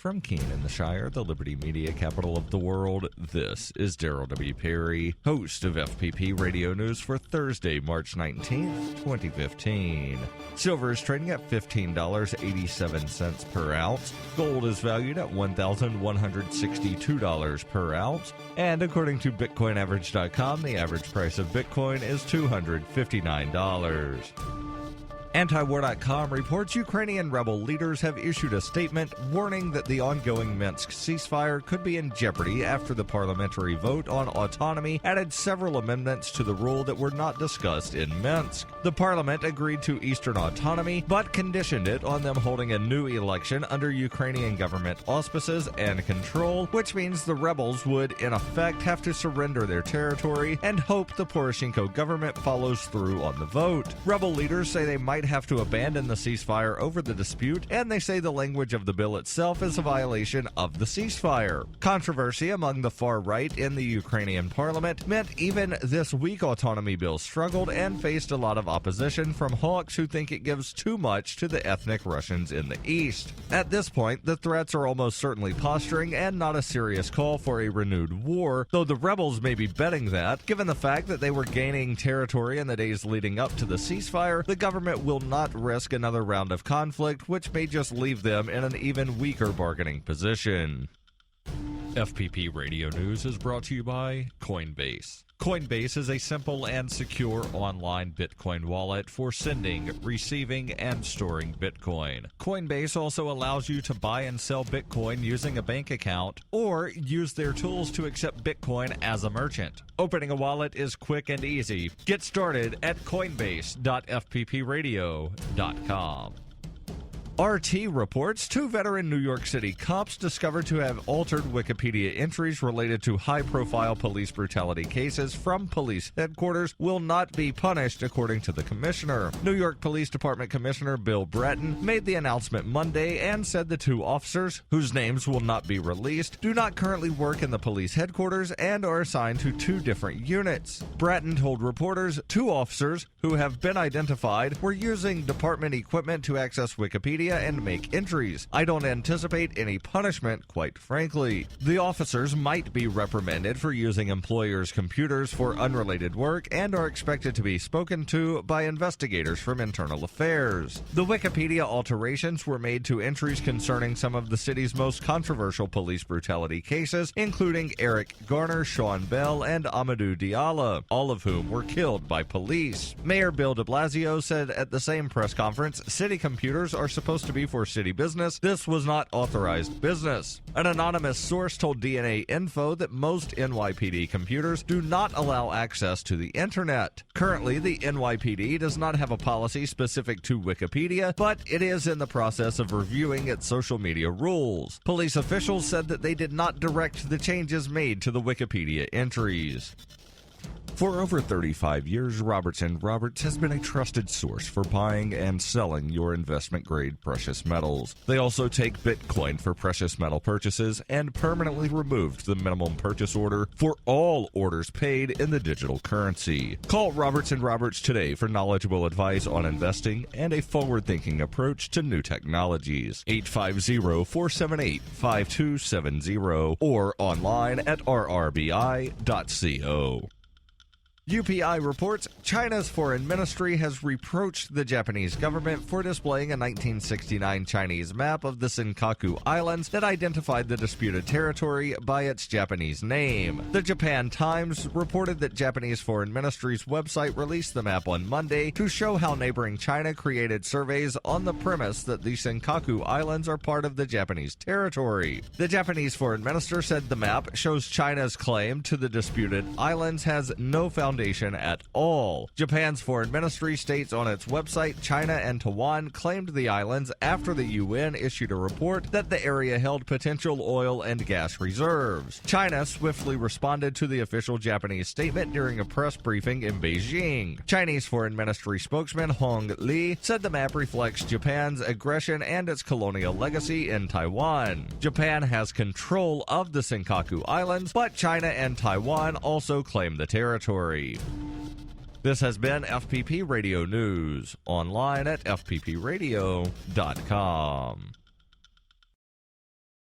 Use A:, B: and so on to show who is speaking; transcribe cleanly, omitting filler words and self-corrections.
A: From Keene in the Shire, the Liberty Media capital of the world, this is Daryl W. Perry, host of FPP Radio News for Thursday, March 19th, 2015. Silver is trading at $15.87 per ounce. Gold is valued at $1,162 per ounce. And according to BitcoinAverage.com, the average price of Bitcoin is $259. Antiwar.com reports Ukrainian rebel leaders have issued a statement warning that the ongoing Minsk ceasefire could be in jeopardy after the parliamentary vote on autonomy added several amendments to the rule that were not discussed in Minsk. The parliament agreed to Eastern autonomy, but conditioned it on them holding a new election under Ukrainian government auspices and control, which means the rebels would, in effect, have to surrender their territory and hope the Poroshenko government follows through on the vote. Rebel leaders say they might have to abandon the ceasefire over the dispute, and they say the language of the bill itself is a violation of the ceasefire. Controversy among the far right in the Ukrainian parliament meant even this weak autonomy bill struggled and faced a lot of opposition from hawks who think it gives too much to the ethnic Russians in the east. At this point, the threats are almost certainly posturing and not a serious call for a renewed war, though the rebels may be betting that, given the fact that they were gaining territory in the days leading up to the ceasefire, the government will not risk another round of conflict, which may just leave them in an even weaker bargaining position. FPP Radio News is brought to you by Coinbase. Coinbase is a simple and secure online Bitcoin wallet for sending, receiving, and storing Bitcoin. Coinbase also allows you to buy and sell Bitcoin using a bank account or use their tools to accept Bitcoin as a merchant. Opening a wallet is quick and easy. Get started at coinbase.fppradio.com. RT reports 2 veteran New York City cops discovered to have altered Wikipedia entries related to high-profile police brutality cases from police headquarters will not be punished, according to the commissioner. New York Police Department Commissioner Bill Bratton made the announcement Monday and said the 2 officers, whose names will not be released, do not currently work in the police headquarters and are assigned to 2 different units. Bratton told reporters 2 officers, who have been identified, were using department equipment to access Wikipedia and make entries. I don't anticipate any punishment, quite frankly. The officers might be reprimanded for using employers' computers for unrelated work and are expected to be spoken to by investigators from internal affairs. The Wikipedia alterations were made to entries concerning some of the city's most controversial police brutality cases, including Eric Garner, Sean Bell, and Amadou Diallo, all of whom were killed by police. Mayor Bill de Blasio said at the same press conference, city computers are supposed to be for city business. This was not authorized business. An anonymous source told DNA Info that most NYPD computers do not allow access to the internet. Currently, the NYPD does not have a policy specific to Wikipedia, but it is in the process of reviewing its social media rules. Police officials said that they did not direct the changes made to the Wikipedia entries. For over 35 years, Roberts & Roberts has been a trusted source for buying and selling your investment-grade precious metals. They also take Bitcoin for precious metal purchases and permanently removed the minimum purchase order for all orders paid in the digital currency. Call Roberts & Roberts today for knowledgeable advice on investing and a forward-thinking approach to new technologies. 850-478-5270 or online at rrbi.co. UPI reports China's foreign ministry has reproached the Japanese government for displaying a 1969 Chinese map of the Senkaku Islands that identified the disputed territory by its Japanese name. The Japan Times reported that Japanese foreign ministry's website released the map on Monday to show how neighboring China created surveys on the premise that the Senkaku Islands are part of the Japanese territory. The Japanese foreign minister said the map shows China's claim to the disputed islands has no foundation at all. Japan's foreign ministry states on its website China and Taiwan claimed the islands after the UN issued a report that the area held potential oil and gas reserves. China swiftly responded to the official Japanese statement during a press briefing in Beijing. Chinese foreign ministry spokesman Hong Li said the map reflects Japan's aggression and its colonial legacy in Taiwan. Japan has control of the Senkaku Islands, but China and Taiwan also claim the territory. This has been FPP Radio News, online at fppradio.com.